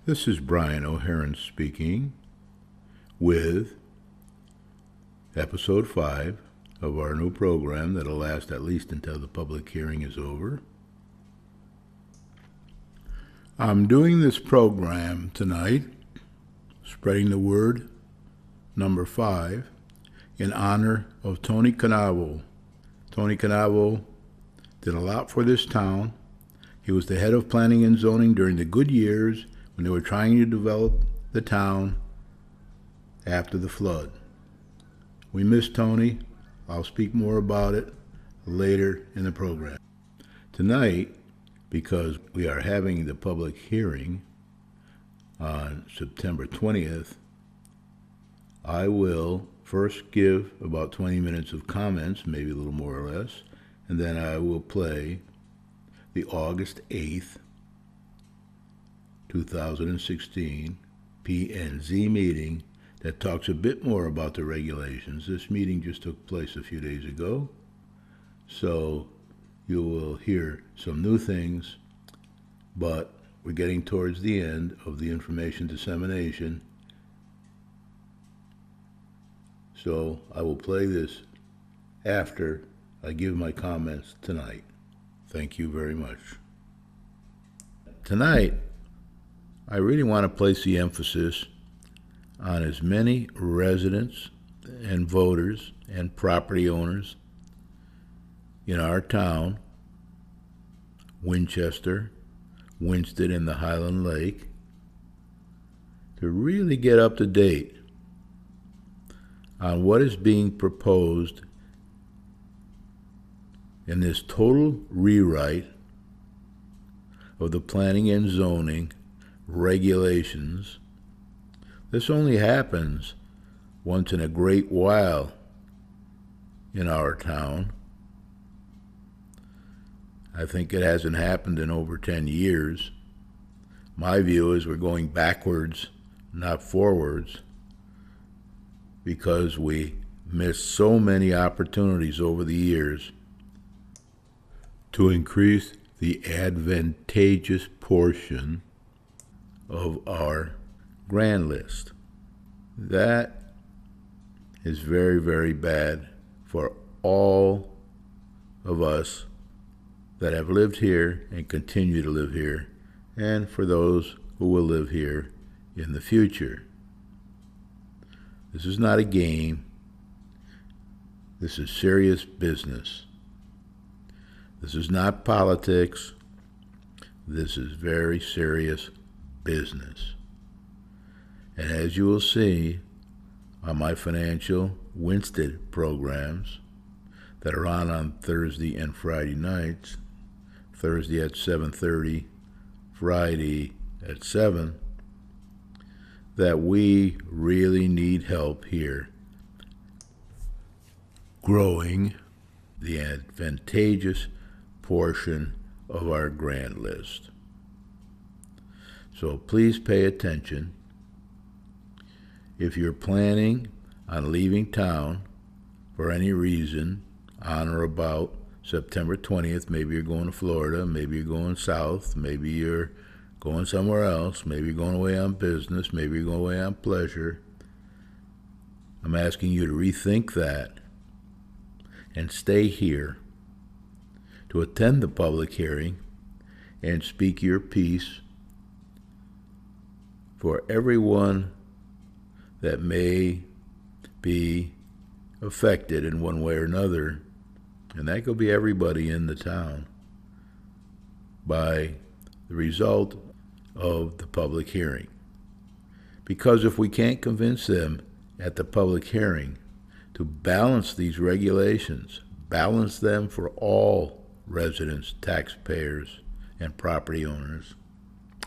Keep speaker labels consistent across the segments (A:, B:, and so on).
A: This is Brian O'Haron speaking with episode 5 of our new program that'll last at least until the public hearing is over. I'm doing this program tonight, spreading the word, number 5, in honor of Tony Cannavo. Tony Cannavo did a lot for this town. He was the head of planning and zoning during the good years when they were trying to develop the town after the flood. We miss Tony. I'll speak more about it later in the program. Tonight, because we are having the public hearing on September 20th, I will first give about 20 minutes of comments, maybe a little more or less, and then I will play the August 8th, 2016 P&Z meeting that talks a bit more about the regulations. This meeting just took place a few days ago, so you will hear some new things, but we're getting towards the end of the information dissemination, so I will play this after I give my comments tonight. Thank you very much. Tonight, I really want to place the emphasis on as many residents and voters and property owners in our town, Winchester, Winston, and the Highland Lake, to really get up to date on what is being proposed in this total rewrite of the planning and zoning regulations. This only happens once in a great while in our town. I think it hasn't happened in over 10 years. My view is we're going backwards, not forwards, because we missed so many opportunities over the years to increase the advantageous portion of our grand list. That is very, very bad for all of us that have lived here and continue to live here, and for those who will live here in the future. This is not a game. This is serious business. This is not politics. This is very serious business. And as you will see on my financial Winston programs that are on Thursday and Friday nights, Thursday at 7:30, Friday at 7, that we really need help here growing the advantageous portion of our grand list. So please pay attention. If you're planning on leaving town for any reason on or about September 20th, maybe you're going to Florida, maybe you're going south, maybe you're going somewhere else, maybe you're going away on business, maybe you're going away on pleasure, I'm asking you to rethink that and stay here to attend the public hearing and speak your piece for everyone that may be affected in one way or another, and that could be everybody in the town, by the result of the public hearing. Because if we can't convince them at the public hearing to balance these regulations, balance them for all residents, taxpayers, and property owners,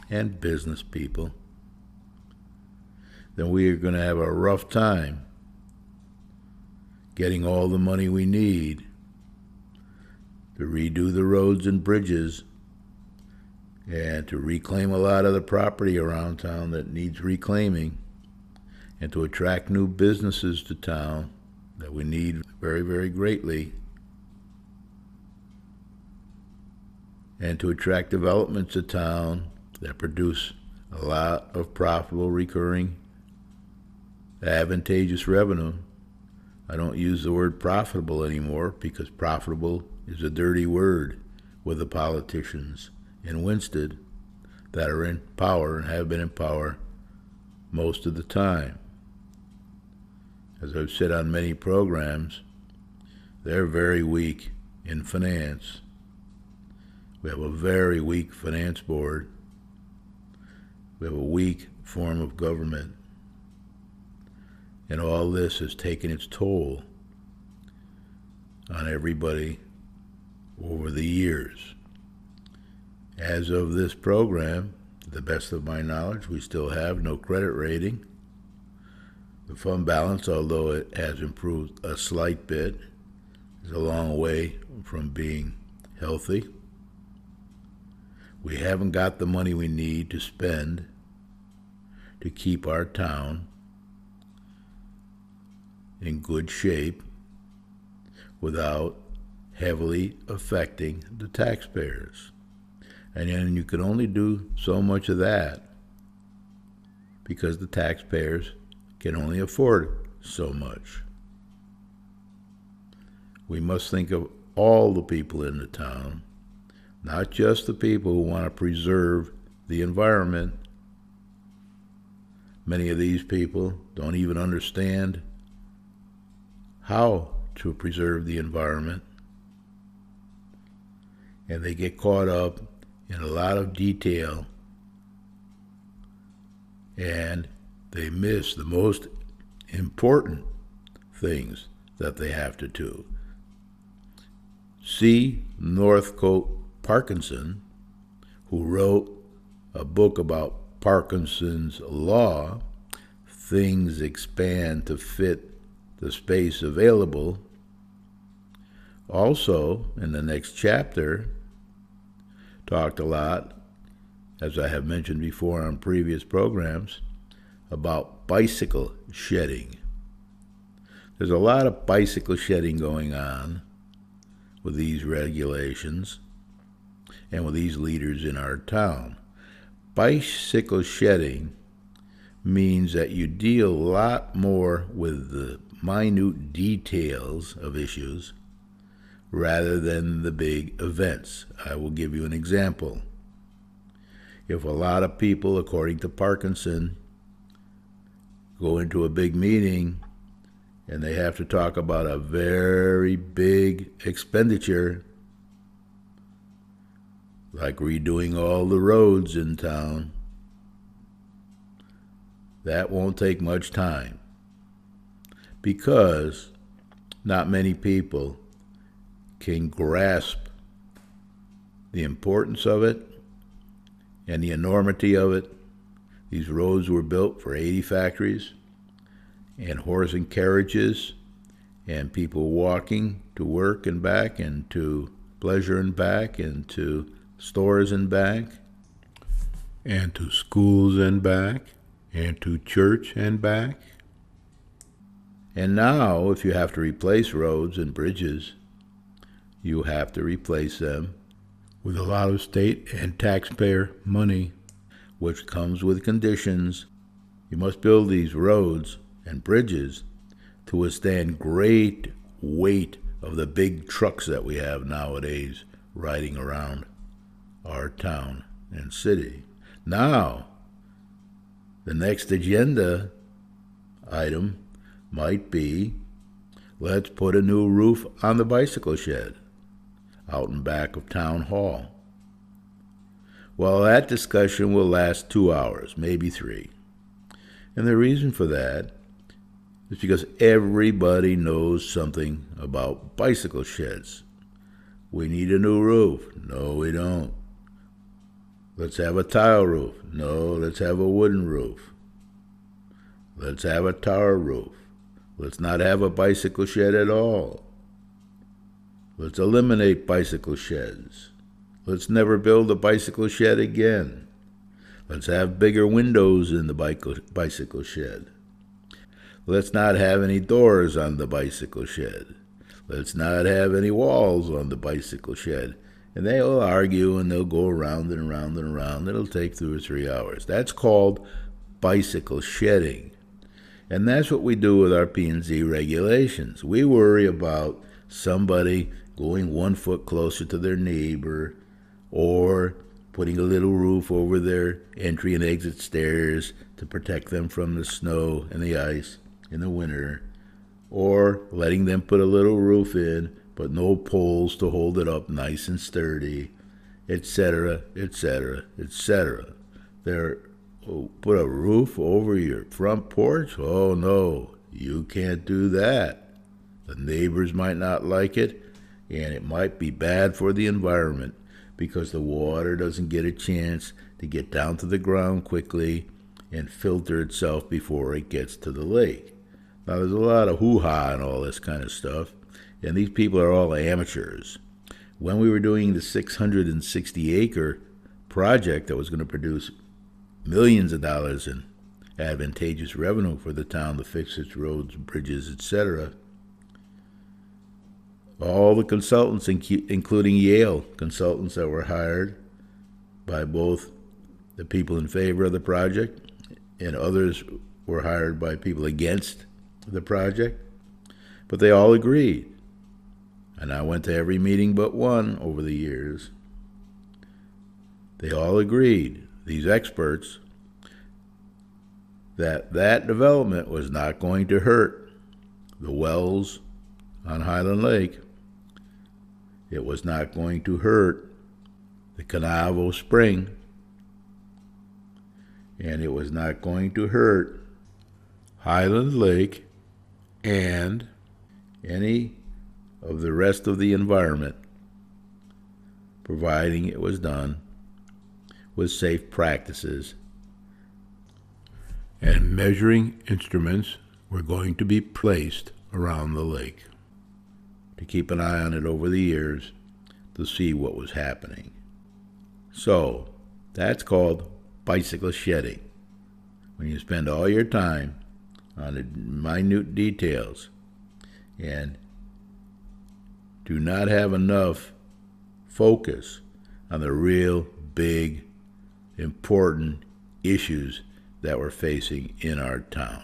A: and business people, then we are going to have a rough time getting all the money we need to redo the roads and bridges and to reclaim a lot of the property around town that needs reclaiming, and to attract new businesses to town that we need very, very greatly, and to attract developments to town that produce a lot of profitable, recurring, advantageous revenue. I don't use the word profitable anymore because profitable is a dirty word with the politicians in Winston that are in power and have been in power most of the time. As I've said on many programs, they're very weak in finance. We have a very weak finance board. We have a weak form of government. And all this has taken its toll on everybody over the years. As of this program, to the best of my knowledge, we still have no credit rating. The fund balance, although it has improved a slight bit, is a long way from being healthy. We haven't got the money we need to spend to keep our town in good shape without heavily affecting the taxpayers. And then you can only do so much of that because the taxpayers can only afford so much. We must think of all the people in the town, not just the people who want to preserve the environment. Many of these people don't even understand how to preserve the environment, and they get caught up in a lot of detail, and they miss the most important things that they have to do. C. Northcote Parkinson, who wrote a book about Parkinson's law, Things Expand to Fit the Space Available, also in the next chapter talked a lot, as I have mentioned before on previous programs, about bicycle shedding. There's a lot of bicycle shedding going on with these regulations and with these leaders in our town. Bicycle shedding means that you deal a lot more with the minute details of issues rather than the big events. I will give you an example. If a lot of people, according to Parkinson, go into a big meeting and they have to talk about a very big expenditure, like redoing all the roads in town, that won't take much time because not many people can grasp the importance of it and the enormity of it. These roads were built for 80 factories and horse and carriages and people walking to work and back and to pleasure and back and to stores and back and to schools and back and to church and back. And now, if you have to replace roads and bridges, you have to replace them with a lot of state and taxpayer money, which comes with conditions. You must build these roads and bridges to withstand great weight of the big trucks that we have nowadays riding around our town and city. Now, the next agenda item might be, let's put a new roof on the bicycle shed out in back of Town Hall. Well, that discussion will last 2 hours, maybe 3. And the reason for that is because everybody knows something about bicycle sheds. We need a new roof. No, we don't. Let's have a tile roof. No, let's have a wooden roof. Let's have a tar roof. Let's not have a bicycle shed at all. Let's eliminate bicycle sheds. Let's never build a bicycle shed again. Let's have bigger windows in the bicycle shed. Let's not have any doors on the bicycle shed. Let's not have any walls on the bicycle shed. And they'll argue and they'll go around and around and around. It'll take 2 or 3 hours. That's called bicycle shedding. And that's what we do with our P&Z regulations. We worry about somebody going 1 foot closer to their neighbor, or putting a little roof over their entry and exit stairs to protect them from the snow and the ice in the winter, or letting them put a little roof in but no poles to hold it up nice and sturdy, etc., etc., etc. Put a roof over your front porch? Oh no, you can't do that. The neighbors might not like it, and it might be bad for the environment because the water doesn't get a chance to get down to the ground quickly and filter itself before it gets to the lake. Now, there's a lot of hoo-ha and all this kind of stuff, and these people are all amateurs. When we were doing the 660-acre project that was going to produce millions of dollars in advantageous revenue for the town to fix its roads, bridges, etc., all the consultants, including Yale consultants that were hired by both the people in favor of the project and others were hired by people against the project, but they all agreed. And I went to every meeting but one over the years. They all agreed, these experts, that that development was not going to hurt the wells on Highland Lake. It was not going to hurt the Cannavo Spring. And it was not going to hurt Highland Lake and any of the rest of the environment, providing it was done with safe practices. And measuring instruments were going to be placed around the lake to keep an eye on it over the years to see what was happening. So, that's called bicycle shedding. When you spend all your time on the minute details and do not have enough focus on the real big, important issues that we're facing in our town.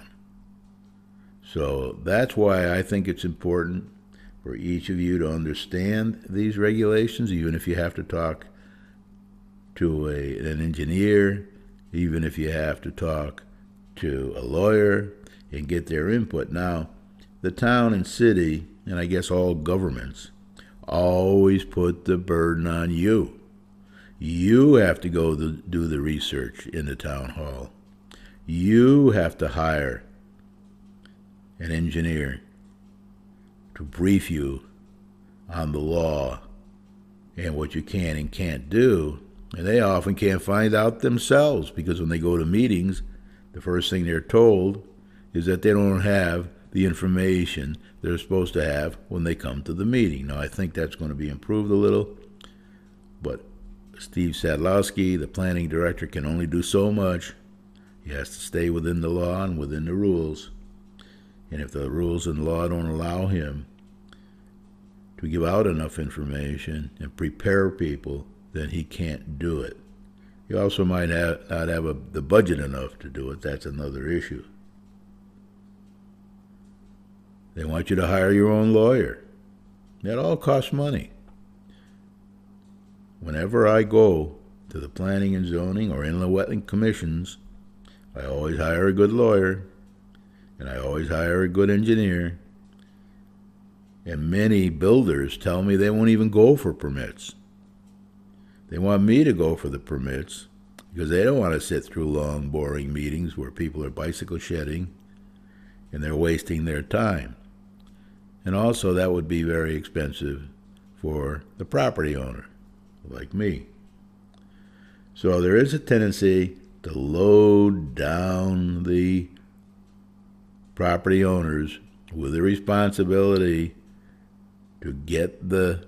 A: So that's why I think it's important for each of you to understand these regulations, even if you have to talk to an engineer, even if you have to talk to a lawyer and get their input. Now, the town and city, and I guess all governments, always put the burden on you. You have to go do the research in the town hall. You have to hire an engineer to brief you on the law and what you can and can't do. And they often can't find out themselves because when they go to meetings, the first thing they're told is that they don't have the information they're supposed to have when they come to the meeting. Now, I think that's going to be improved a little, but Steve Sadlowski, the planning director, can only do so much. He has to stay within the law and within the rules. And if the rules and law don't allow him to give out enough information and prepare people, then he can't do it. He also might not have the budget enough to do it. That's another issue. They want you to hire your own lawyer. That all costs money. Whenever I go to the planning and zoning or inland wetland commissions, I always hire a good lawyer, and I always hire a good engineer. And many builders tell me they won't even go for permits. They want me to go for the permits because they don't want to sit through long, boring meetings where people are bicycle shedding and they're wasting their time. And also that would be very expensive for the property owner, like me. So there is a tendency to load down the property owners with the responsibility to get the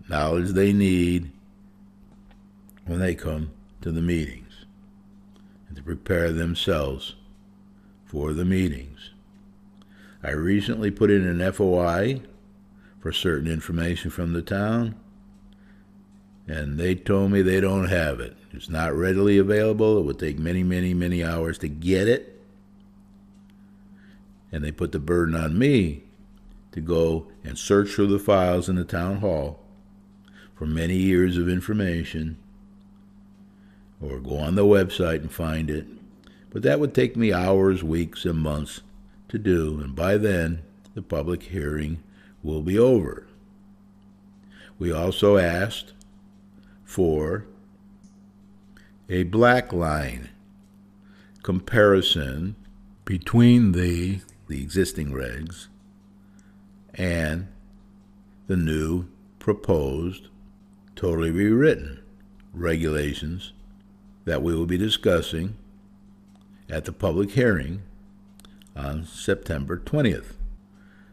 A: knowledge they need when they come to the meetings and to prepare themselves for the meetings. I recently put in an FOI for certain information from the town, and they told me they don't have it. It's not readily available. It would take many, many, many hours to get it. And they put the burden on me to go and search through the files in the town hall for many years of information, or go on the website and find it. But that would take me hours, weeks, and months to do, and by then the public hearing will be over. We also asked for a black line comparison between the existing regs and the new proposed, totally rewritten regulations that we will be discussing at the public hearing on September 20th.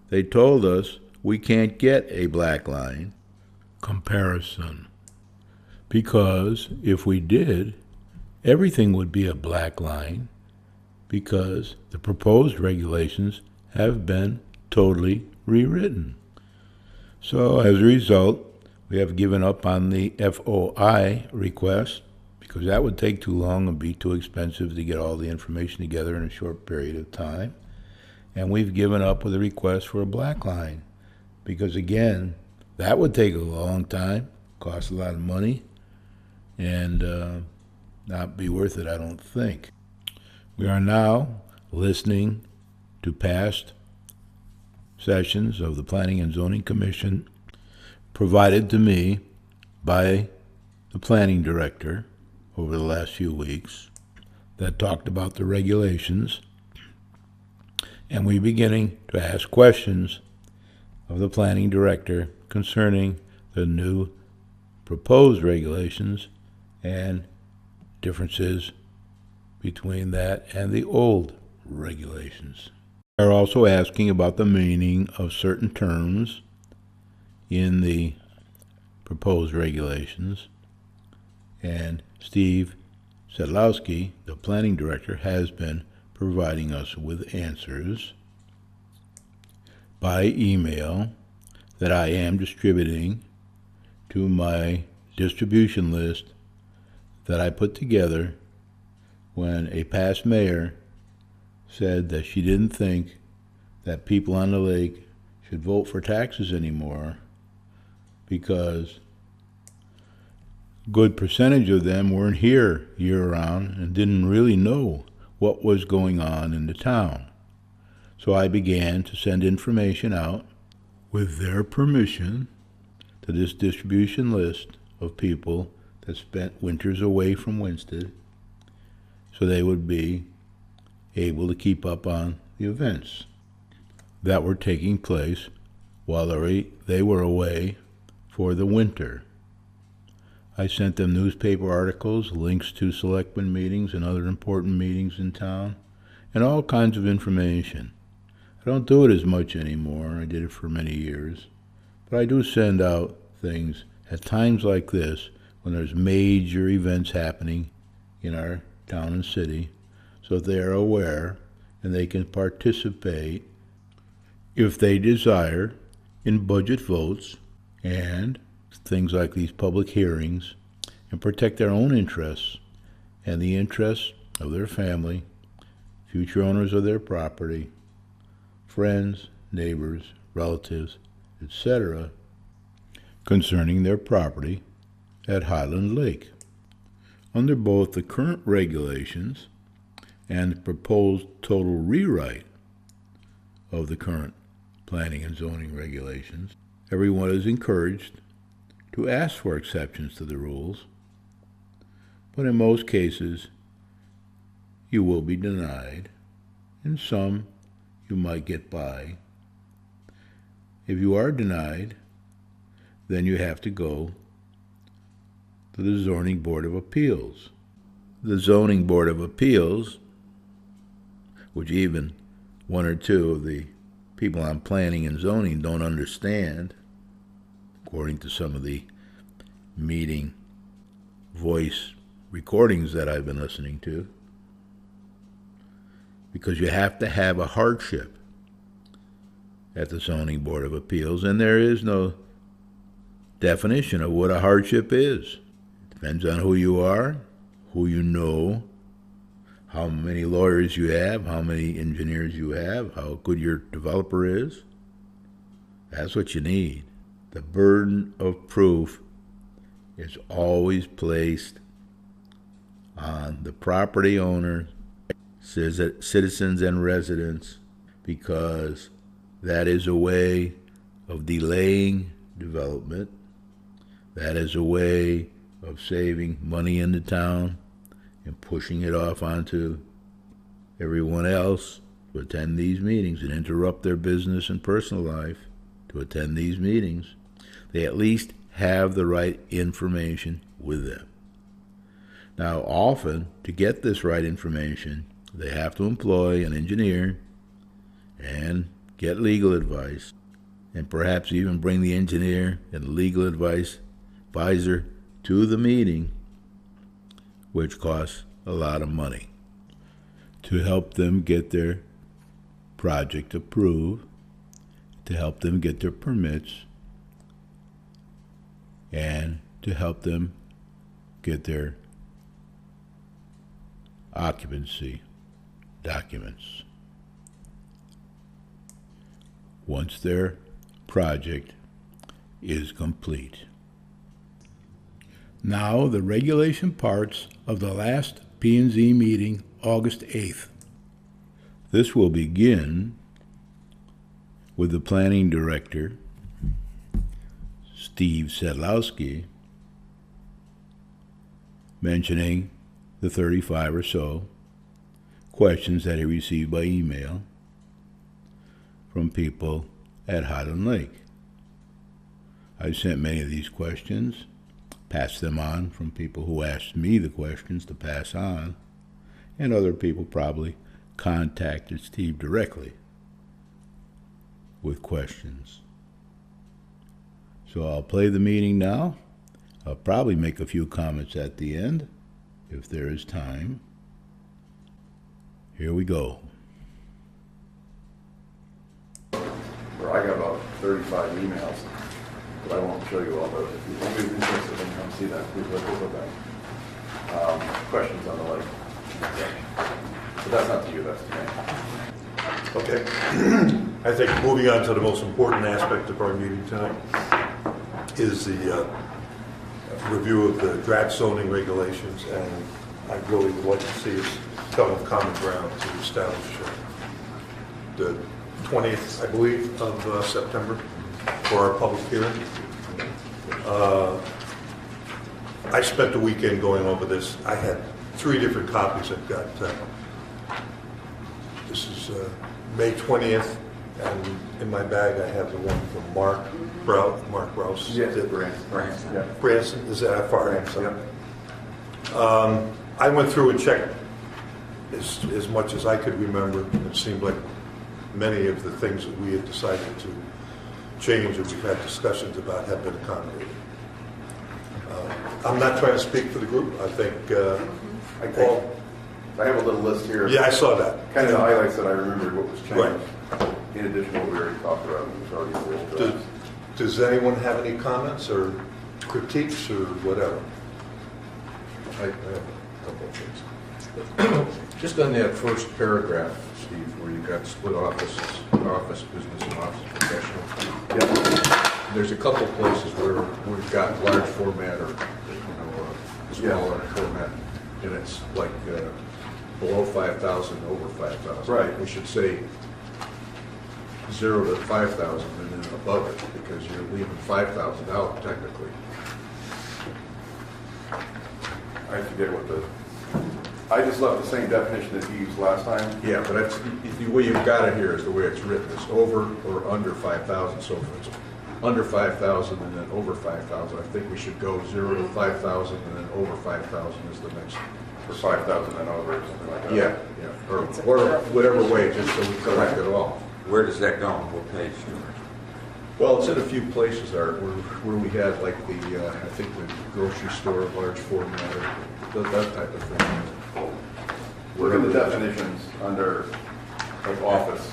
A: They told us we can't get a black line comparison because if we did, everything would be a black line because the proposed regulations have been totally rewritten. So as a result, we have given up on the FOI request because that would take too long and be too expensive to get all the information together in a short period of time. And we've given up with a request for a black line because, again, that would take a long time, cost a lot of money, and not be worth it, I don't think. We are now listening to past sessions of the Planning and Zoning Commission provided to me by the planning director over the last few weeks that talked about the regulations, and we're beginning to ask questions of the planning director concerning the new proposed regulations and differences between that and the old regulations. We are also asking about the meaning of certain terms in the proposed regulations, and Steve Sedlowski, the planning director, has been providing us with answers by email that I am distributing to my distribution list that I put together when a past mayor said that she didn't think that people on the lake should vote for taxes anymore because a good percentage of them weren't here year-round and didn't really know what was going on in the town. So I began to send information out with their permission to this distribution list of people that spent winters away from Winsted so they would be able to keep up on the events that were taking place while they were away for the winter. I sent them newspaper articles, links to selectmen meetings and other important meetings in town, and all kinds of information. I don't do it as much anymore. I did it for many years. But I do send out things at times like this when there's major events happening in our town and city, so they are aware and they can participate if they desire in budget votes and things like these public hearings, and protect their own interests and the interests of their family, future owners of their property, friends, neighbors, relatives, etc., concerning their property at Highland Lake. Under both the current regulations and the proposed total rewrite of the current planning and zoning regulations, everyone is encouraged to ask for exceptions to the rules, but in most cases you will be denied. In some you might get by. If you are denied, then you have to go to the Zoning Board of Appeals. The Zoning Board of Appeals, which even one or two of the people on planning and zoning don't understand, according to some of the meeting voice recordings that I've been listening to, because you have to have a hardship at the Zoning Board of Appeals, and there is no definition of what a hardship is. Depends on who you are, who you know, how many lawyers you have, how many engineers you have, how good your developer is. That's what you need. The burden of proof is always placed on the property owner, citizens and residents, because that is a way of delaying development. That is a way of saving money in the town and pushing it off onto everyone else to attend these meetings and interrupt their business and personal life to attend these meetings. They at least have the right information with them. Now, often, to get this right information, they have to employ an engineer and get legal advice, and perhaps even bring the engineer and legal advisor to the meeting, which costs a lot of money, to help them get their project approved, to help them get their permits, and to help them get their occupancy documents. Once their project is complete. Now the regulation parts of the last P&Z meeting, August 8th. This will begin with the planning director, Steve Sedlowski, mentioning the 35 or so questions that he received by email from people at Highland Lake. I sent many of these questions, passed them on from people who asked me the questions to pass on, and other people probably contacted Steve directly with questions. So I'll play the meeting now. I'll probably make a few comments at the end, if there is time. Here we go.
B: Well, I got about 35 emails, but I won't show you all those. If you're interested, then come see that. Please look at them. Questions on the lake. But that's not to you, that's to me.
C: Okay. I think moving on to the most important aspect of our meeting tonight is the review of the draft zoning regulations, and I really would like to see us come with common ground to establish the 20th, I believe, of September for our public hearing. I spent the weekend going over this. I had 3 different copies. I've got, this is May 20th, and in my bag I have the one from Mark Rouse.
B: Yes, Branson. Yeah.
C: Branson, is that far?
B: Branson,
C: Yep. I went through and checked as much as I could remember. It seemed like many of the things that we had decided to change and we've had discussions about have been accommodated. I'm not trying to speak for the group. I think
B: I have a little list here.
C: Yeah, I saw that.
B: Kind of the highlights that I remembered what was changed.
C: Right.
B: In addition to what we already talked about, it was already the old draft.
C: Does anyone have any comments or critiques or whatever?
D: I have a couple of things. Just on that first paragraph, Steve, where you got split offices, office business and office professional.
B: Yeah.
D: There's a couple places where we've got large format or smaller format, and it's like below 5,000, over 5,000.
B: Right.
D: We should say 0 to 5,000 and then above it, because you're leaving 5,000 out technically.
B: I forget what I just left the same definition that you used last time.
D: Yeah, but that's, the way you've got it here is the way it's written. It's over or under 5,000. So if it's under 5,000 and then over 5,000, I think we should go 0 to 5,000 and then over 5,000 is the next.
B: For 5,000 and over, or something like that.
D: Yeah, or whatever way, just so we collect it all.
E: Where does that go? What page?
D: Well, it's in a few places, Art, where we had like the, I think the grocery store, large format, or that type of thing.
B: Look at the definitions under like office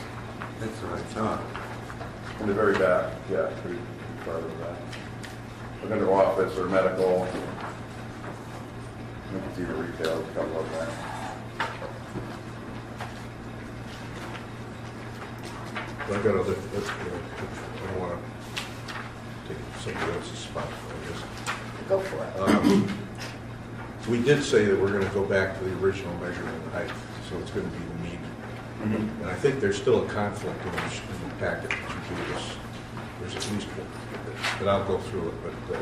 E: That's what I thought.
B: in the very back. Yeah, pretty far to the back. look under office or medical. You can see the retail, come look at that.
D: I got other, I don't want to take somebody else's spot for this.
F: Go for it.
D: We did say that we're going to go back to the original measurement of height, so it's going to be the mean. And I think there's still a conflict in the packet that you gave us. There's at least one, but I'll go through it. But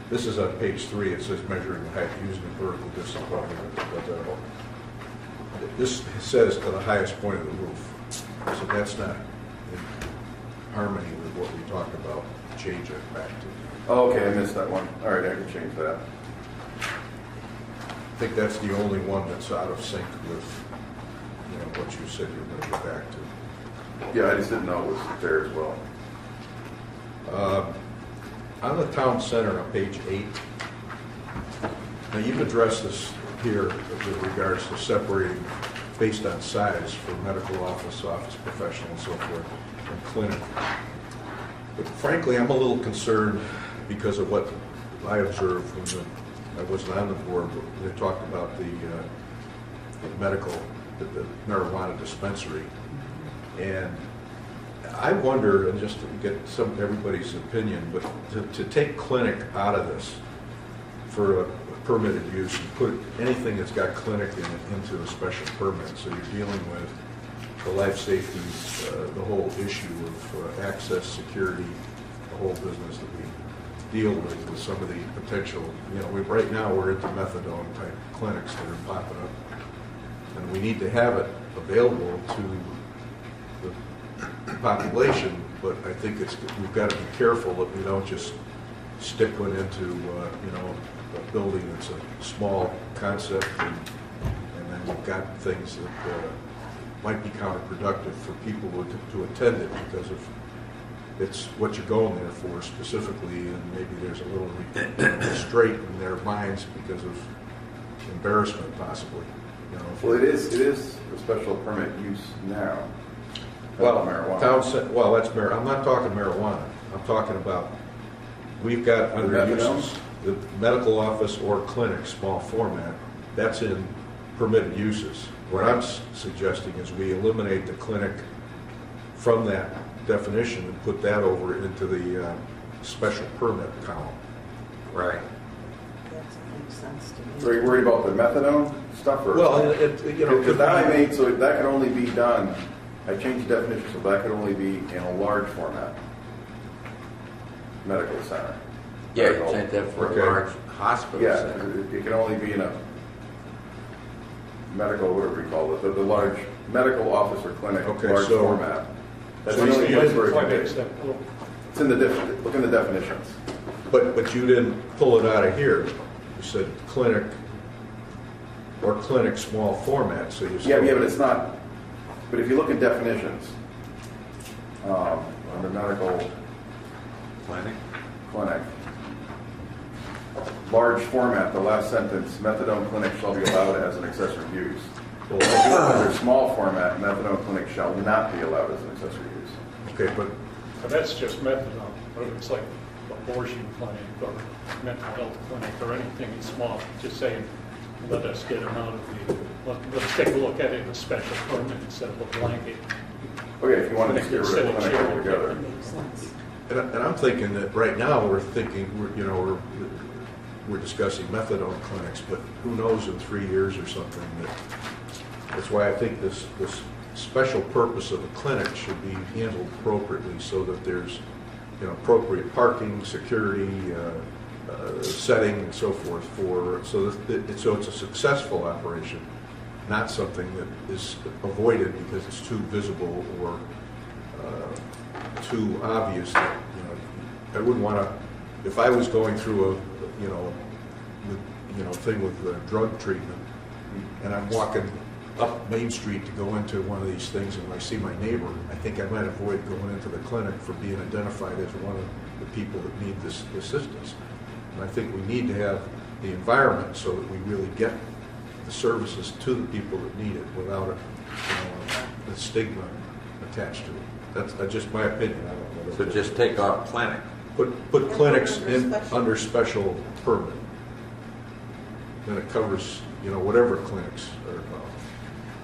D: this is on page 3. It says measuring the height using the vertical discipline. This says to the highest point of the roof. So that's not in harmony with what we talked about. Change it back to.
B: Oh, okay, I missed that one. All right, I can change that.
D: I think that's the only one that's out of sync with, you know, what you said you were going to go back to.
B: Yeah, I just didn't know it was there as well.
D: On the town center on page 8, now you've addressed this here with regards to separating based on size for medical office, office professional, and so forth, and clinic. But frankly, I'm a little concerned because of what I observed when I wasn't on the board, but they talked about the medical, the marijuana dispensary. And I wonder, and just to get everybody's opinion, but to take clinic out of this for a permitted use and put anything that's got clinic in it into a special permit, so you're dealing with the life safety, the whole issue of access, security, the whole business that we deal with some of the potential, you know, right now we're into methadone type clinics that are popping up, and we need to have it available to the population, but I think we've got to be careful that we don't just stick one into, you know, a building that's a small concept, and then we've got things that might be counterproductive for people to attend it because of it's what you're going there for specifically, and maybe there's a little restraint in their minds because of embarrassment possibly. You know,
B: Well, it is a special permit use now.
D: well,
B: Marijuana.
D: well, that's I'm not talking marijuana. I'm talking about we've got under
B: Methadone?
D: uses the medical office or clinic, small format. That's in permitted uses. What I'm suggesting is we eliminate the clinic from that definition and put that over into the special permit column.
E: Right.
F: That makes sense to me.
B: So are you worried about the methadone stuff or?
D: Well, you know,
B: Because that I made, so that could only be done, I changed the definition, so that could only be in a large format. Medical center.
E: Yeah, you take that for
D: Okay.
E: a large hospital
B: Yeah,
E: center.
B: it can only be in a medical, whatever you call it, the large medical office or clinic,
D: Okay,
B: large
D: so-
B: format. That's
D: so
B: the only
D: you-
B: place where it can be. It's in the, look in the definitions.
D: But you didn't pull it out of here. You said clinic or clinic small format, so you
B: Yeah,
D: still.
B: yeah, but it's not, but if you look at definitions, under medical
E: Clinic?
B: clinic, large format, the last sentence, methadone clinic shall be allowed as an accessory use.
D: Well,
B: If you look under small format, methadone clinic shall not be allowed as an accessory use.
D: Okay, but
G: But that's just methadone, but if it's like abortion clinic or mental health clinic or anything small, just saying, let us get them out of let's take a look at it in a special permit instead of a blanket.
B: Okay, if you want to just get rid of clinic altogether.
F: That makes sense.
D: and I'm thinking that right now we're discussing methadone clinics, but who knows in 3 years or something that's why I think this special purpose of a clinic should be handled appropriately so that there's, you know, appropriate parking, security, setting, and so forth so it's a successful operation, not something that is avoided because it's too visible or too obvious. That, you know, I wouldn't want to. If I was going through a thing with drug treatment, and I'm walking up Main Street to go into one of these things, and I see my neighbor, I think I might avoid going into the clinic for being identified as one of the people that need this assistance. And I think we need to have the environment so that we really get the services to the people that need it without a stigma attached to it. That's just my opinion. I don't know.
E: So just take off clinic.
D: Put clinics
F: Under
D: in,
F: special.
D: under special permit. Then it covers, whatever clinics are involved.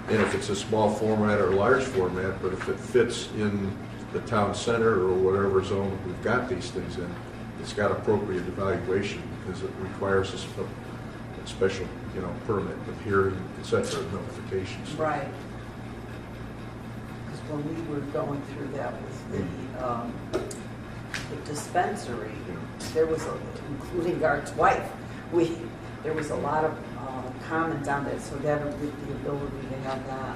D: And if it's a small format or large format, but if it fits in the town center or whatever zone we've got these things in, it's got appropriate evaluation because it requires a special, permit of hearing, et cetera, notifications.
F: Right. Because when we were going through that with the dispensary, there was, including Art's wife, there was a lot of comment on that, so that would give the ability to have that.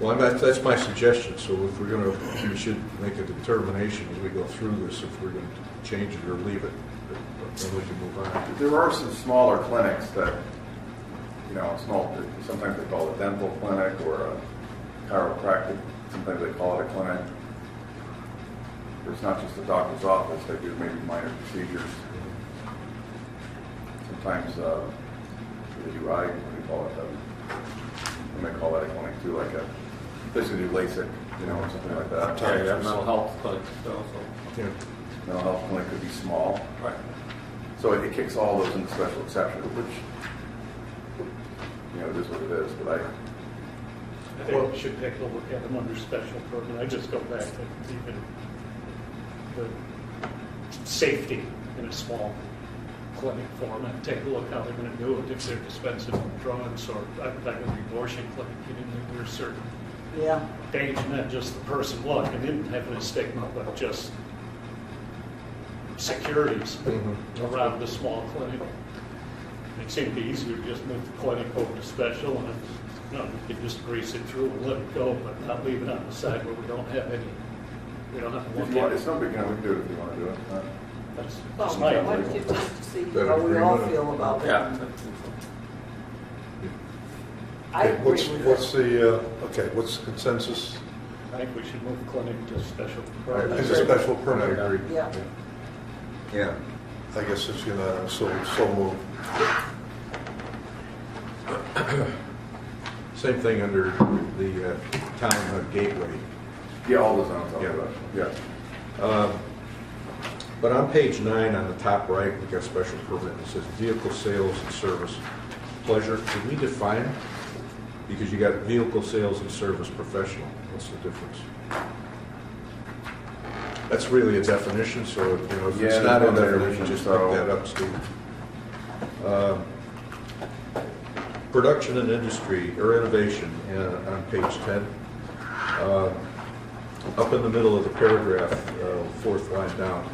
D: Well, that's my suggestion, so if we should make a determination as we go through this, if we're gonna change it or leave it, then we can move on.
B: There are some smaller clinics that, sometimes they call it a dental clinic or a chiropractic, sometimes they call it a clinic. It's not just a doctor's office, they do maybe minor procedures. Sometimes they do eye, what do you call it? They may call that a clinic too, like a, basically do LASIK, or something like that.
E: Yeah, mental health clinics also.
D: Yeah.
B: Mental health clinic could be small.
E: Right.
B: So it kicks all those into special exception, which, it is what it is, but
G: I think we should take a look at them under special permit. I just go back to even the safety in a small clinic format. Take a look how they're going to do it if they're dispensing drugs or like an abortion clinic. There's certain
F: Yeah.
G: danger, not just the person walking in having a stigma, but just securities around the small clinic. It seemed to be easier to just move the clinic over to special, and we could just grease it through and let it go, but not leave it on the side where we don't have to
B: if
G: look
B: you want,
G: at
B: it's
G: it.
B: no big, we can do it if you want to do it.
G: That's
F: Well,
G: my
F: why don't you
G: opinion.
F: just see
D: That
F: how we all
D: agreement?
F: feel about it?
E: Yeah.
F: I
C: Okay,
F: agree with
C: what's the consensus?
G: I think we should move the clinic to special.
C: Is a special
D: I
C: permit?
D: agree.
F: Yeah.
E: Yeah.
C: I guess it's unanimous, so move.
D: Same thing under the town gateway.
B: Yeah, all the zones,
D: Yeah.
B: yeah.
D: But on page 9, on the top right, we've got special permit. It says vehicle sales and service pleasure. Did we define? Because you got vehicle sales and service professional. What's the difference? That's really a definition, so if
B: Yeah,
D: it's not in
B: there's no
D: there, we
B: definition,
D: just
B: so-
D: pick that up, Steve. Production and industry, or innovation, on page 10. Up in the middle of the paragraph, fourth line down.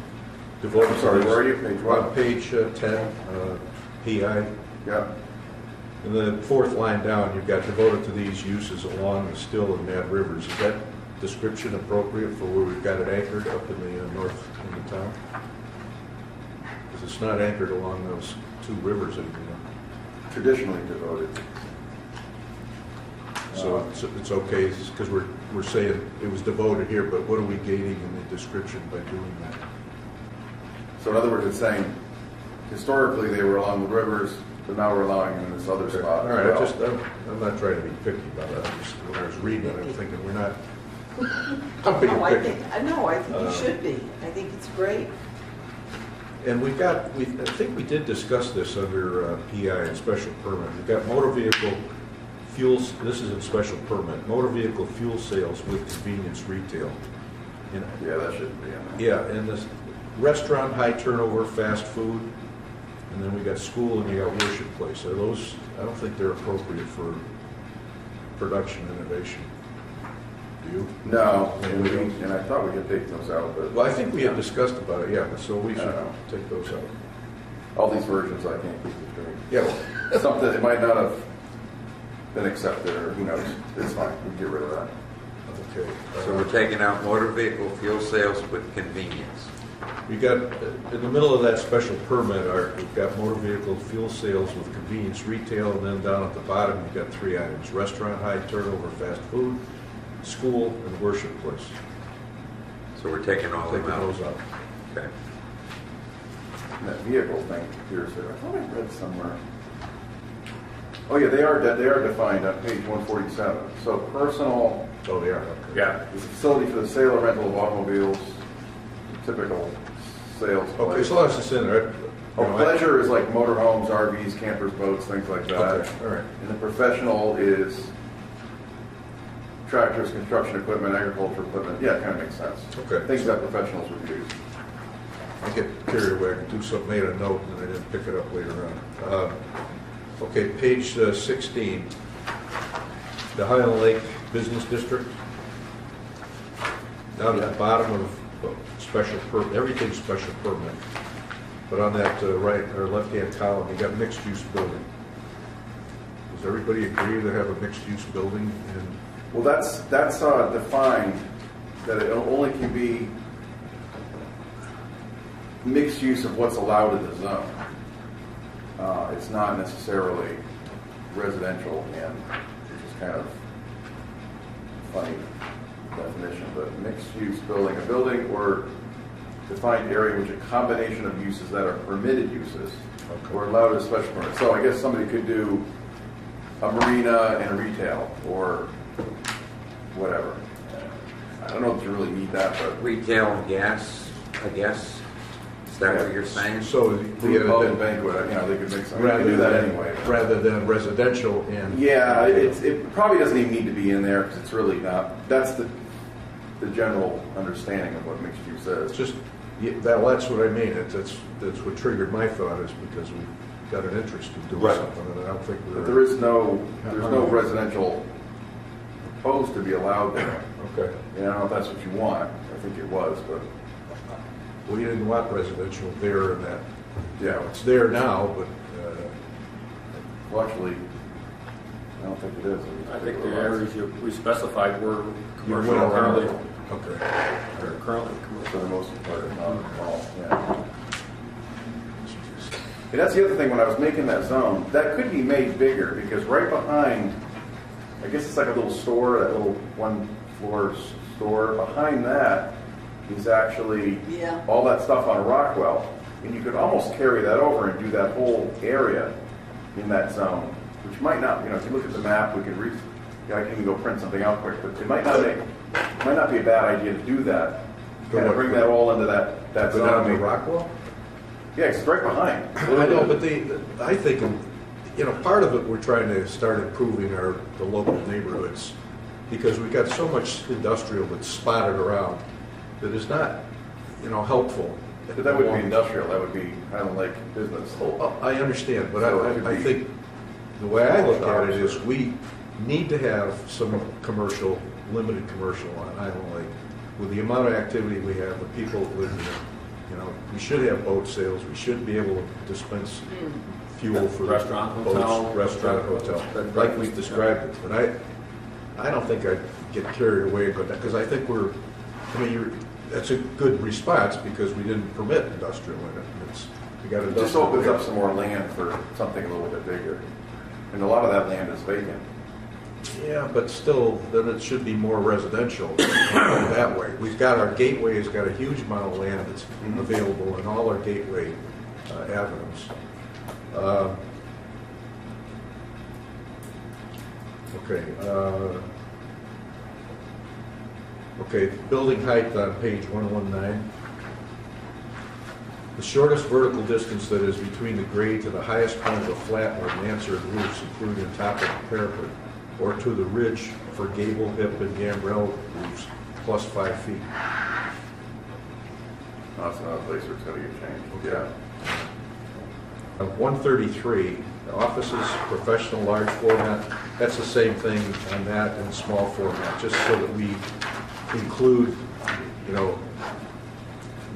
D: Devoted
B: I'm sorry,
D: to
B: where are
D: these-
B: you? Page what?
D: On page 10, PI.
B: Yeah.
D: In the fourth line down, you've got devoted to these uses along the Still and Mad Rivers. Is that description appropriate for where we've got it anchored up in the north end of town? Because it's not anchored along those two rivers anymore.
B: Traditionally devoted.
D: So it's okay, because we're saying it was devoted here, but what are we gaining in the description by doing that?
B: So in other words, it's saying, historically, they were along the rivers, but now we're allowing them in this other spot.
D: All
B: as
D: right,
B: well.
D: I'm not trying to be picky about it. When I was reading it, I'm thinking, we're not, I'm being
F: No, I
D: picky.
F: think you should be. I think it's great.
D: And I think we did discuss this under PI and special permit. We've got motor vehicle fuels, this is in special permit, motor vehicle fuel sales with convenience retail. And
B: Yeah, that shouldn't be in there.
D: yeah, and this restaurant, high turnover, fast food, and then we got school and you got worship place. Are those, I don't think they're appropriate for production innovation. Do you?
B: No, and I thought we had taken those out, but
D: Well, I think we had discussed about it, yeah, so we should
B: No.
D: take those out.
B: all these versions I can't keep straight.
D: Yeah, well,
B: Something, it might not have been accepted, or who knows, it's fine, we can get rid of that.
D: okay.
E: So we're taking out motor vehicle fuel sales with convenience.
D: We got, in the middle of that special permit, Art, we've got motor vehicle fuel sales with convenience retail, and then down at the bottom, you've got 3 items: restaurant, high turnover, fast food, school, and worship place.
E: So we're taking all of
D: Taking
E: them out.
D: those out.
E: Okay.
B: And that vehicle thing appears there, I thought I read somewhere. Oh, yeah, they are defined on page 147. So personal,
D: Oh, they are, okay.
B: the facility for the sale or rental of automobiles, typical sales.
D: Okay,
B: place.
D: as long as it's in there.
B: Oh, pleasure is like motorhomes, RVs, campers, boats, things like that.
D: Okay, all right.
B: And the professional is tractors, construction equipment, agriculture equipment. Yeah, it kind of makes sense.
D: Okay.
B: Things that professionals would use.
D: I get carried away, I can do something, made a note, and I didn't pick it up later on. Okay, page 16, the Highland Lake Business District. Down at the bottom of special permit, everything's special permit. But on that right or left-hand column, you got mixed-use building. Does everybody agree to have a mixed-use building? And
B: Well, that's defined that it only can be mixed use of what's allowed in the zone. It's not necessarily residential, and which is kind of funny definition, but mixed use building, a building or defined area in which a combination of uses that are permitted uses or allowed as special permit. So I guess somebody could do a marina and a retail or whatever. I don't know if you really need that, but
E: Retail and gas, I guess. Is that what you're saying?
D: so
B: food, pub, and banquet, they could mix. They
D: rather
B: could do that
D: than
B: anyway.
D: rather than residential and
B: Yeah, it probably doesn't even need to be in there because it's really not. That's the general understanding of what mixed use is.
D: It's just, that's what I mean, that's what triggered my thought, is because we've got an interest in doing
B: Right.
D: something, and I don't think
B: But
D: we're.
B: there's no residential proposed to be allowed there.
D: Okay,
B: And I don't know if that's what you want. I think it was, but
D: well, you didn't want residential there and that,
B: yeah.
D: it's there now, but,
B: Well, actually, I don't think it is.
H: I think the areas we specified were
D: you
H: commercial
D: went around
H: currently,
D: it. Okay,
H: or currently
B: For
H: commercial.
B: the most part, not all, yeah. And that's the other thing, when I was making that zone, that could be made bigger, because right behind, I guess it's like a little store, that little one-floor store, behind that is actually
F: Yeah.
B: all that stuff on Rockwell. And you could almost carry that over and do that whole area in that zone, which might not, if you look at the map, we could I can even go print something out quick, but it might not be a bad idea to do that. Kind of bring that all into that
D: go
B: zone.
D: down to Rockwell?
B: Yeah, it's right behind.
D: I know, but I think, part of it, we're trying to start improving the local neighborhoods, because we've got so much industrial that's spotted around that is not, helpful.
B: But that wouldn't be industrial, that would be Highland Lake business.
D: Oh, I understand, but
B: So it could
D: I
B: be-
D: think, the way I look at it is, we need to have some commercial, limited commercial on Island Lake. With the amount of activity we have, the people that live there, we should have boat sales, we should be able to dispense fuel for the
H: Restaurant,
D: boats,
H: hotel.
D: restaurant, hotel,
H: Bed,
D: like we
H: breakfast,
D: described it. But I don't think I'd get carried away and go down, because I think that's a good response, because we didn't permit industrial in it. We got
B: It
D: industrial.
B: just opens
D: there.
B: up some more land for something a little bit bigger. And a lot of that land is vacant.
D: Yeah, but still, then it should be more residential that way. Our gateway has got a huge amount of land that's available in all our gateway avenues. Okay, building height on page 119. The shortest vertical distance that is between the grade to the highest point of the flat or mansard roofs, including the top of the parapet, or to the ridge for gable, hip, and gambrel roofs, plus 5 feet.
B: That's another place where it's gonna get changed. Yeah.
D: 133, the offices, professional, large format, that's the same thing on that in small format, just so that we include,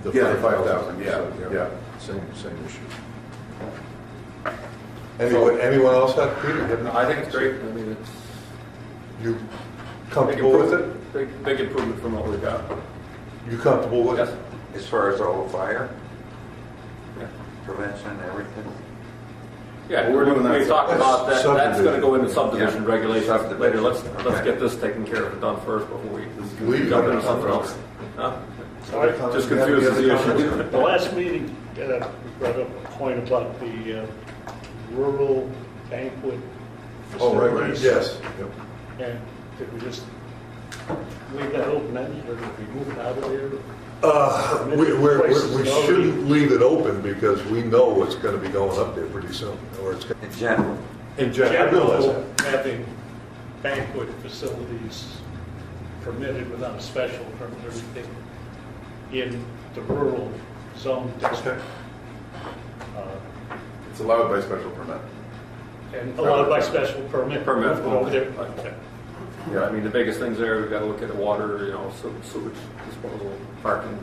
D: the
B: Yeah, the
D: 5,000.
B: 5,000, yeah.
D: Same issue.
C: Anyone else have, Peter?
H: I think it's great. I mean, it's
C: You
H: big
C: comfortable with it?
H: improvement, big improvement from what we've got.
C: You comfortable with
H: Yes.
C: it?
E: As far as all the fire
H: Yeah.
E: prevention, everything?
H: Yeah,
B: Well, we're doing that
H: we talked about that, that's
C: subdivision.
H: gonna go into subdivision
E: Yeah.
H: regulations
E: Subdivision.
H: later. Let's
E: Okay.
H: get this taken care of, done first before we
C: We-
H: jump into something else. Huh? Just
C: You have any
H: confuses the
C: other
H: issue.
C: comments?
G: The last meeting, we brought up a point about the rural banquet
C: Oh, right,
G: facilities.
C: yes.
D: Yep.
G: And did we just leave that open-ended, or do we move it out of there?
C: We shouldn't leave it open because we know what's going to be going up there pretty soon. Or it's
E: In general,
C: in general, I realize
G: General,
C: that.
G: having banquet facilities permitted without a special permit or anything in the rural zone district.
B: It's allowed by special permit.
G: And allowed by special permit.
H: Permit.
G: Move it over there. Okay.
H: Yeah, I mean, the biggest things there, we've got to look at the water, sewage disposal, parking,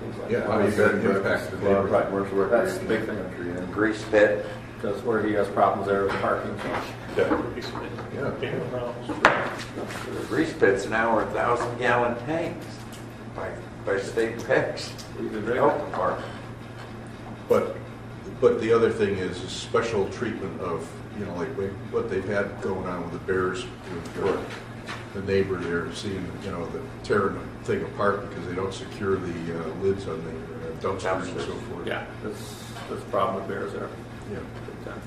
H: things like
D: Yeah,
H: that.
D: how you got to impact the neighborhood.
B: Right, commercial work.
H: That's the big thing.
E: grease pit,
H: Because where he has problems there with parking, so.
D: Yeah.
E: the grease pit's now are 1,000-gallon tanks by state regs.
H: Even bigger.
E: Health department.
D: But the other thing is special treatment of, like what they've had going on with the bears, with the neighbor there, seeing, the tearing the thing apart because they don't secure the lids on the dumpsters and so forth.
H: Yeah, that's a problem with bears there.
D: Yeah.
H: Big time.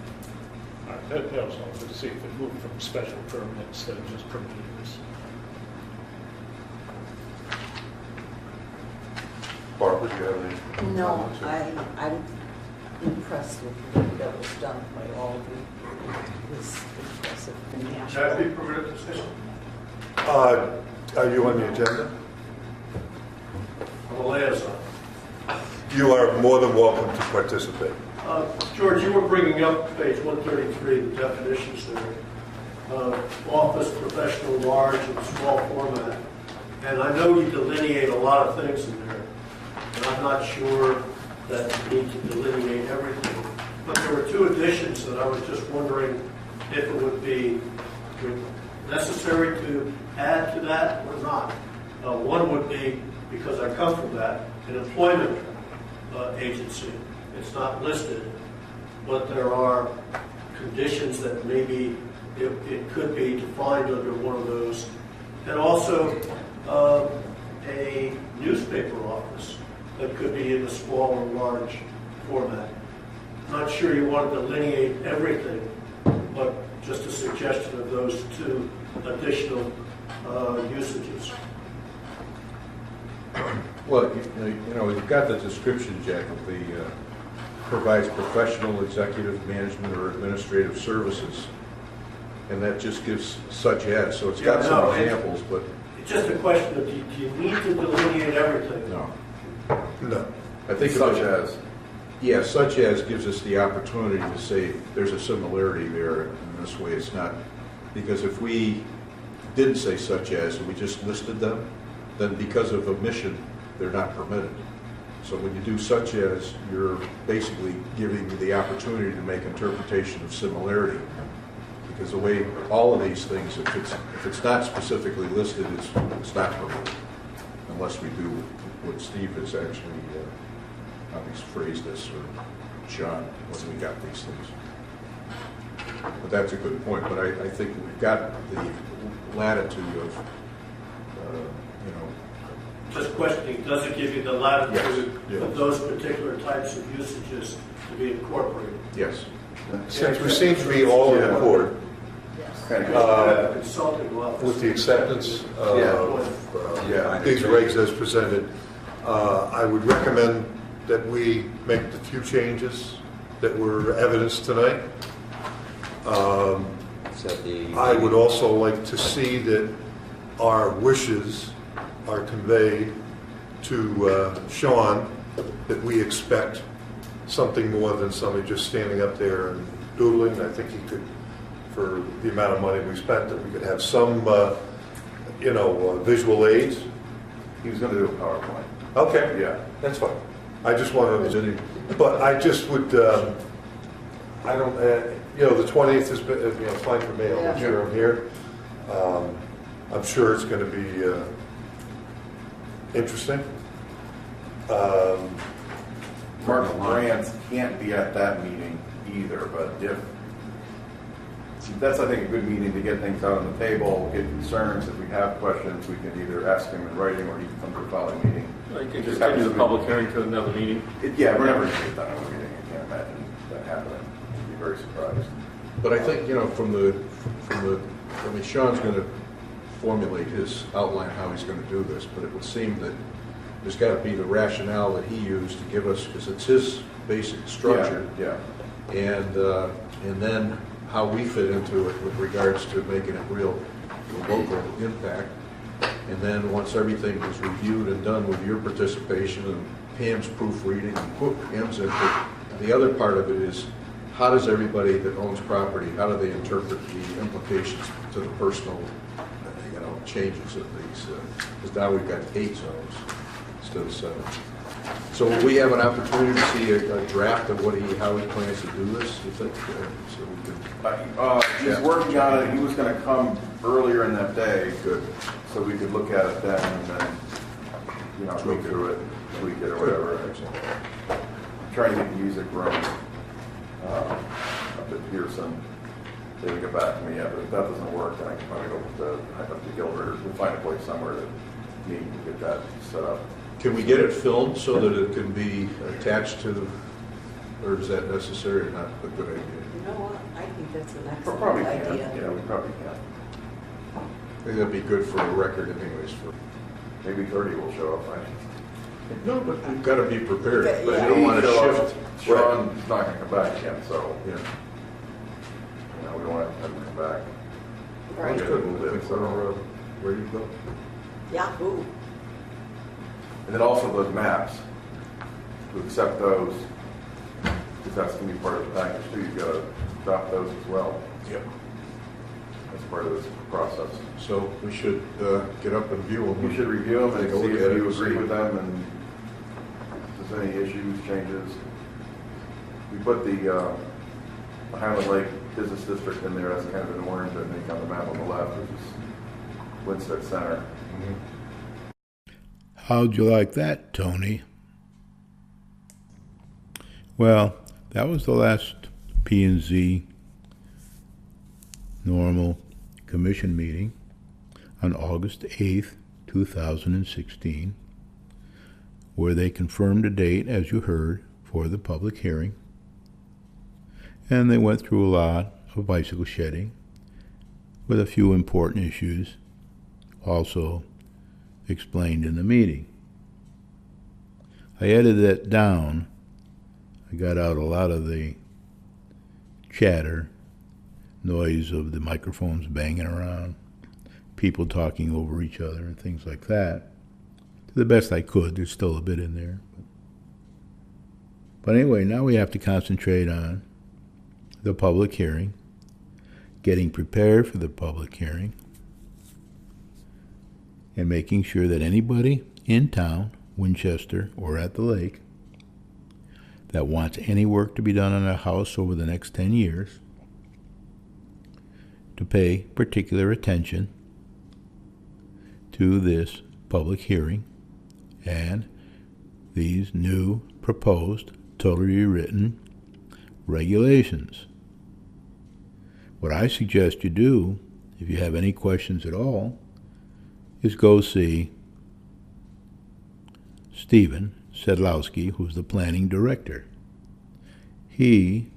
G: All right, that was all, to see if it moved from special permit instead of just permitted use.
C: Barbara, do you have any?
F: No,
C: comments?
F: I'm impressed with the work that was done by all of you. It was impressive and national.
C: permitted discussion? Are you on the agenda?
I: I'm a liaison.
C: You are more than welcome to participate.
I: George, you were bringing up page 133, the definitions there. Office, professional, large, and small format. And I know you delineate a lot of things in there. And I'm not sure that you need to delineate everything. But there were two additions that I was just wondering if it would be necessary to add to that or not. One would be, because I come from that, an employment agency. It's not listed, but there are conditions that maybe it could be defined under one of those. And also a newspaper office that could be in a small or large format. Not sure you want to delineate everything, but just a suggestion of those two additional usages.
D: Well, you've got the description, Jack, of the provides professional, executive, management, or administrative services. And that just gives such as, so it's got some examples, but
I: It's just a question of, do you need to delineate everything?
D: no.
C: No.
D: I think
B: Such as,
D: Yeah, such as gives us the opportunity to say there's a similarity there, and this way it's not, because if we didn't say such as, and we just listed them, then because of omission, they're not permitted. So when you do such as, you're basically giving the opportunity to make interpretation of similarity. Because the way all of these things, if it's not specifically listed, it's not permitted, unless we do what Steve has actually how he's phrased this, or Sean, when we got these things. But that's a good point, but I think we've got the latitude of,
I: Just questioning, does it give you the latitude
D: Yes.
I: of those particular types of usages to be incorporated?
D: yes.
C: Since we seem to be all in accord
B: kind of,
I: Consulting office.
C: with the acceptance
B: Yeah.
C: of these regs as presented, I would recommend that we make the few changes that were evidenced tonight. I would also like to see that our wishes are conveyed to Sean, that we expect something more than somebody just standing up there and doodling. I think he could, for the amount of money we spent, that we could have some, visual aids.
B: he was going to do a PowerPoint.
C: Okay.
B: Yeah.
C: That's fine. I just wanted to, but I just would, I don't, the 20th has been, fine for me. I'll make sure I'm here. I'm sure it's going to be interesting.
B: Mark Brands can't be at that meeting either, but that's, I think, a good meeting to get things out on the table, get concerns. If we have questions, we can either ask him in writing or he can come to the following meeting.
H: You can continue the public hearing to another meeting.
B: Yeah, we're never going to get done in a meeting. I can't imagine that happening. I'd be very surprised.
D: But I think, Sean's going to formulate his outline how he's going to do this, but it would seem that there's got to be the rationale that he used to give us, because it's his basic structure.
B: Yeah.
D: And then how we fit into it with regards to making it real local impact. And then once everything is reviewed and done with your participation and Pam's proofreading and Pam's input, the other part of it is, how does everybody that owns property, how do they interpret the implications to the personal, changes of these? Because now we've got 8 zones instead of 7. So will we have an opportunity to see a draft of how he plans to do this, you think? So we can.
B: He's working on it. He was going to come earlier in that day.
D: Good.
B: So we could look at it then and then, tweak through it, tweak it or whatever. Trying to get the music room up at Pearson. They would get back to me, but if that doesn't work, then I can probably go up to Gilbert. We'll find a place somewhere to meet and get that set up.
D: Can we get it filmed so that it can be attached to, or is that necessary or not a good idea?
F: You know what, I think that's an
B: We'll probably
F: excellent
B: can.
F: idea.
B: Yeah, we probably can.
D: I think that'd be good for a record anyways.
B: Maybe 30 will show up, right?
D: No, but we've got to be prepared.
F: Okay,
D: But
F: yeah.
D: you don't want to shift.
B: Sean's not going to come back again, so
D: Yeah.
B: we don't want him to come back.
F: Right.
D: That's good. I think we're ready to go.
F: Yahoo.
B: And then also the maps, to accept those, because that's going to be part of the package too. You've got to adopt those as well.
D: Yep.
B: That's part of this process.
D: So we should get up and view them.
B: You should review them and
D: Take a
B: see
D: look
B: if
D: at it
B: you
D: and
B: agree
D: see.
B: with them and if there's any issues, changes. We put the Highland Lake Business District in there as kind of an orange, I think, on the map on the left, which is Winston Center.
A: How'd you like that, Tony? Well, that was the last P&Z normal commission meeting on August 8th, 2016, where they confirmed a date, as you heard, for the public hearing. And they went through a lot of bicycle shedding with a few important issues also explained in the meeting. I edited that down. I got out a lot of the chatter, noise of the microphones banging around, people talking over each other and things like that. To the best I could, there's still a bit in there. But anyway, now we have to concentrate on the public hearing, getting prepared for the public hearing, and making sure that anybody in town, Winchester, or at the lake, that wants any work to be done on a house over the next 10 years, to pay particular attention to this public hearing and these new proposed, totally written regulations. What I suggest you do, if you have any questions at all, is go see Stephen Sedlowski, who's the planning director. He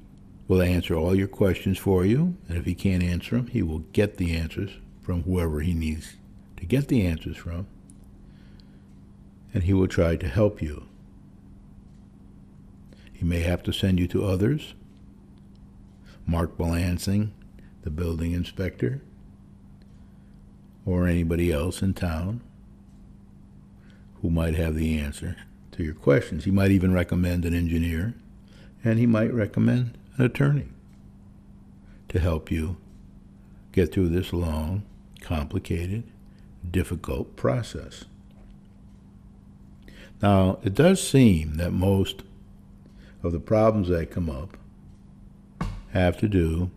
A: will answer all your questions for you, and if he can't answer them, he will get the answers from whoever he needs to get the answers from, and he will try to help you. He may have to send you to others. Mark Belansing, the building inspector, or anybody else in town who might have the answer to your questions. He might even recommend an engineer, and he might recommend an attorney to help you get through this long, complicated, difficult process. Now, it does seem that most of the problems that come up have to do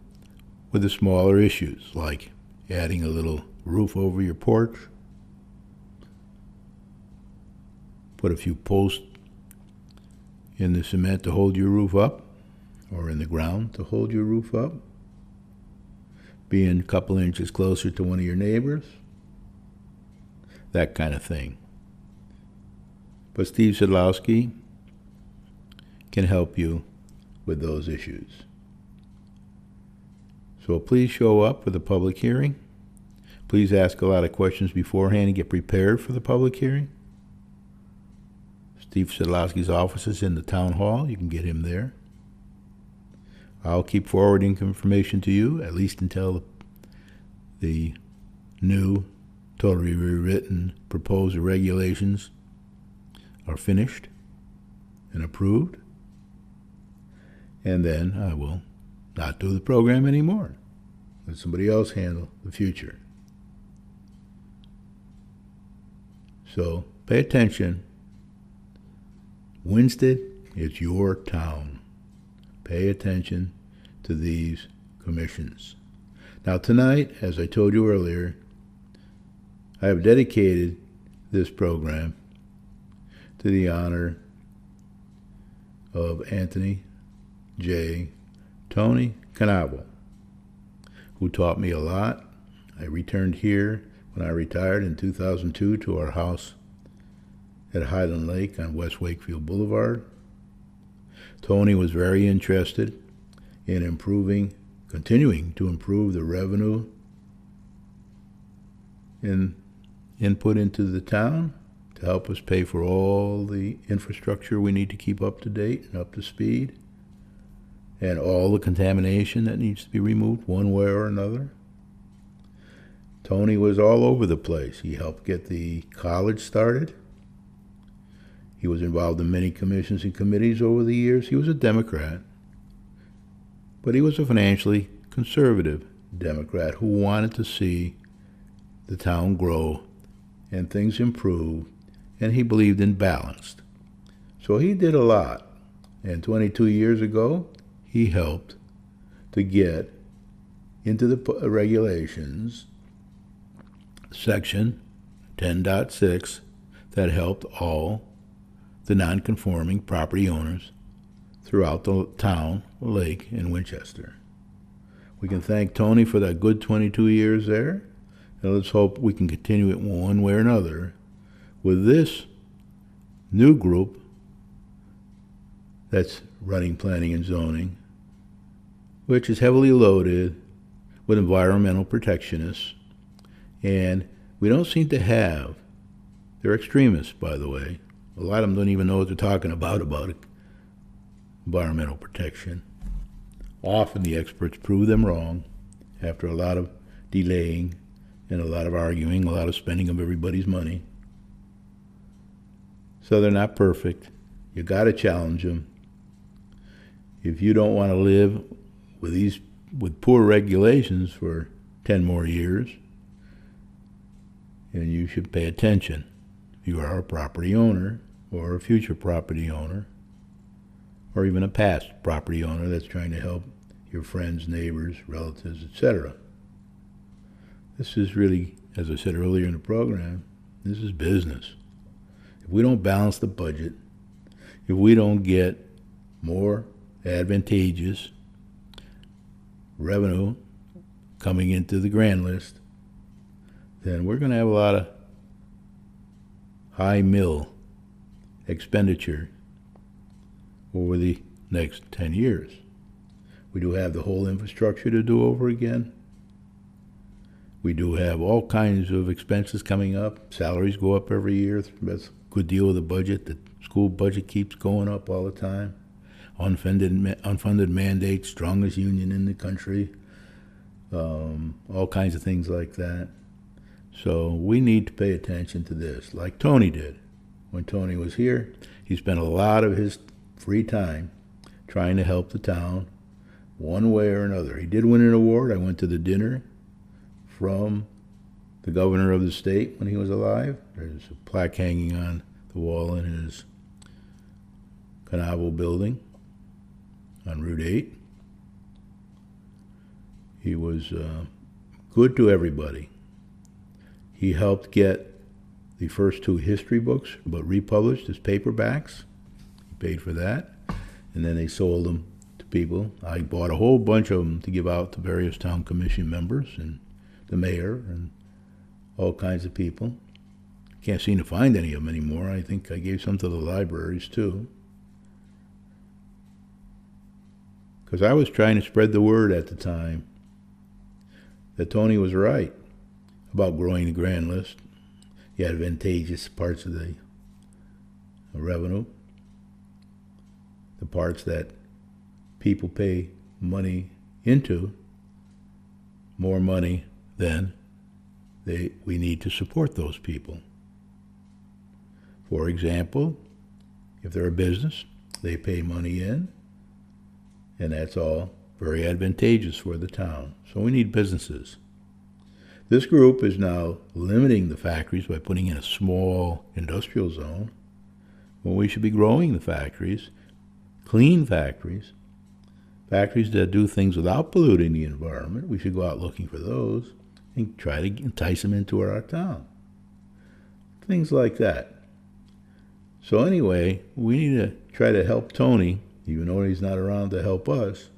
A: with the smaller issues, like adding a little roof over your porch, put a few posts in the cement to hold your roof up, or in the ground to hold your roof up, being a couple inches closer to one of your neighbors, that kind of thing. But Steve Sedlowski can help you with those issues. So please show up for the public hearing. please ask a lot of questions beforehand and get prepared for the public hearing. Steve Sadlowski's office is in the town hall. You can get him there. I'll keep forwarding information to you, at least until the new, totally rewritten proposed regulations are finished and approved. And then I will not do the program anymore. Let somebody else handle the future. So pay attention. Winsted, it's your town. Pay attention to these commissions. Now tonight, as I told you earlier, I have dedicated this program to the honor of Anthony J. Tony Cannavo, who taught me a lot. I returned here when I retired in 2002 to our house at Highland Lake on West Wakefield Boulevard. Tony was very interested in continuing to improve the revenue and input into the town to help us pay for all the infrastructure we need to keep up to date and up to speed, and all the contamination that needs to be removed one way or another. Tony was all over the place. He helped get the college started. He was involved in many commissions and committees over the years. He was a Democrat, but he was a financially conservative Democrat who wanted to see the town grow and things improve, and he believed in balanced. So he did a lot, and 22 years ago, he helped to get into the regulations section 10.6 that helped all the non-conforming property owners throughout the town, lake, and Winchester. We can thank Tony for that good 22 years there, and let's hope we can continue it one way or another with this new group that's running planning and zoning, which is heavily loaded with environmental protectionists, and we don't seem to have, they're extremists, by the way. A lot of them don't even know what they're talking about environmental protection. Often the experts prove them wrong after a lot of delaying and a lot of arguing, a lot of spending of everybody's money. So they're not perfect. You got to challenge them. If you don't want to live with poor regulations for 10 more years, then you should pay attention. If you are a property owner or a future property owner, or even a past property owner that's trying to help your friends, neighbors, relatives, etc. This is really, as I said earlier in the program, this is business. If we don't balance the budget, if we don't get more advantageous revenue coming into the grand list, then we're going to have a lot of high mill expenditure over the next 10 years. We do have the whole infrastructure to do over again. We do have all kinds of expenses coming up. Salaries go up every year. That's a good deal of the budget. The school budget keeps going up all the time. Unfunded mandates, strongest union in the country. All kinds of things like that. So we need to pay attention to this, like Tony did. When Tony was here, he spent a lot of his free time trying to help the town one way or another. He did win an award. I went to the dinner from the governor of the state when he was alive. There's a plaque hanging on the wall in his Cannavo building on Route 8. He was good to everybody. He helped get the first 2 history books, but republished as paperbacks. He paid for that, and then they sold them to people. I bought a whole bunch of them to give out to various town commission members and the mayor and all kinds of people. Can't seem to find any of them anymore. I think I gave some to the libraries too. Because I was trying to spread the word at the time that Tony was right about growing the grand list, the advantageous parts of the revenue, the parts that people pay money into, more money than we need to support those people. For example, if they're a business, they pay money in, and that's all very advantageous for the town. So we need businesses. This group is now limiting the factories by putting in a small industrial zone, when we should be growing the factories, clean factories, factories that do things without polluting the environment. We should go out looking for those and try to entice them into our town. Things like that. So anyway, we need to try to help Tony, even though he's not around to help us.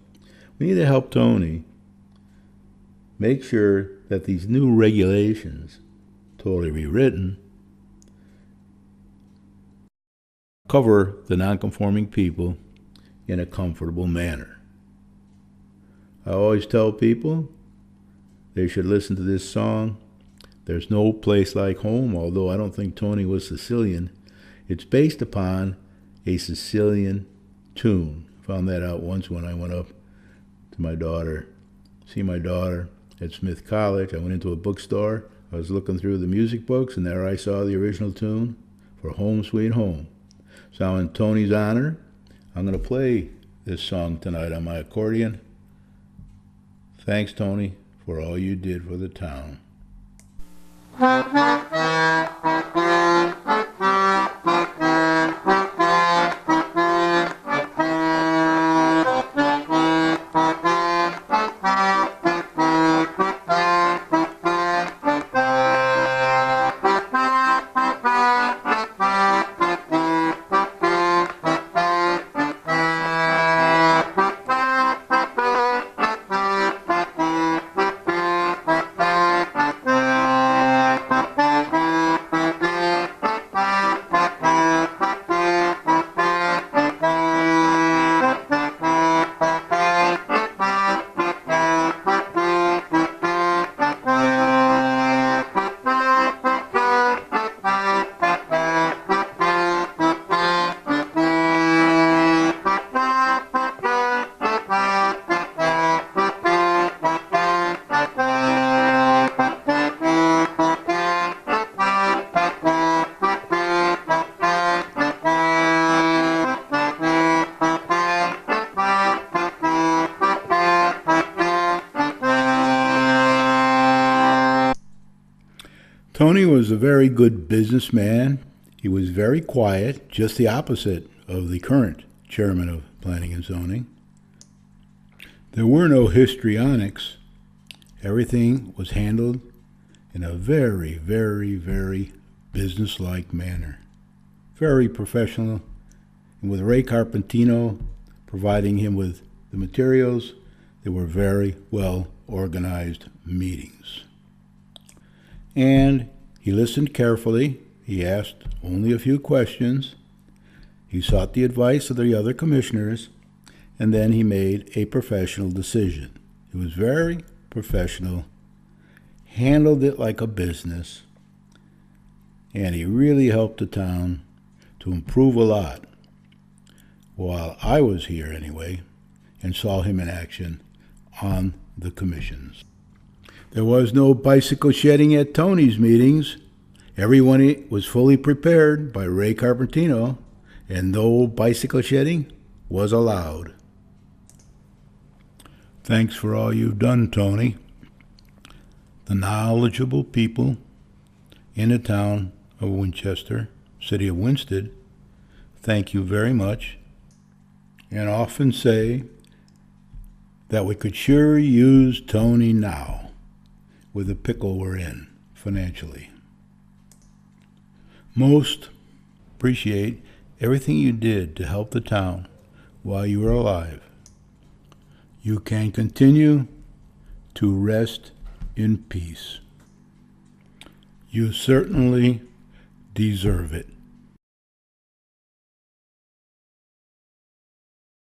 A: We need to help Tony make sure that these new regulations, totally rewritten, cover the nonconforming people in a comfortable manner. I always tell people they should listen to this song, There's No Place Like Home, although I don't think Tony was Sicilian. It's based upon a Sicilian tune. I found that out once when I went up to my daughter, see my daughter at Smith College. I went into a bookstore. I was looking through the music books, and there I saw the original tune for Home Sweet Home. So in Tony's honor, I'm going to play this song tonight on my accordion. Thanks, Tony, for all you did for the town. Tony was a very good businessman. He was very quiet, just the opposite of the current chairman of Planning and Zoning. There were no histrionics. Everything was handled in a very, very, very businesslike manner. Very professional. And with Ray Carpentino providing him with the materials, they were very well organized meetings. And he listened carefully. He asked only a few questions. He sought the advice of the other commissioners, and then he made a professional decision. It was very professional, handled it like a business, and he really helped the town to improve a lot while I was here anyway, and saw him in action on the commissions. There was no bicycle shedding at Tony's meetings. Everyone was fully prepared by Ray Carpentino, and no bicycle shedding was allowed. Thanks for all you've done, Tony. The knowledgeable people in the town of Winchester, city of Winsted, thank you very much, and often say that we could sure use Tony now, with the pickle we're in financially. Most appreciate everything you did to help the town while you were alive. You can continue to rest in peace. You certainly deserve it.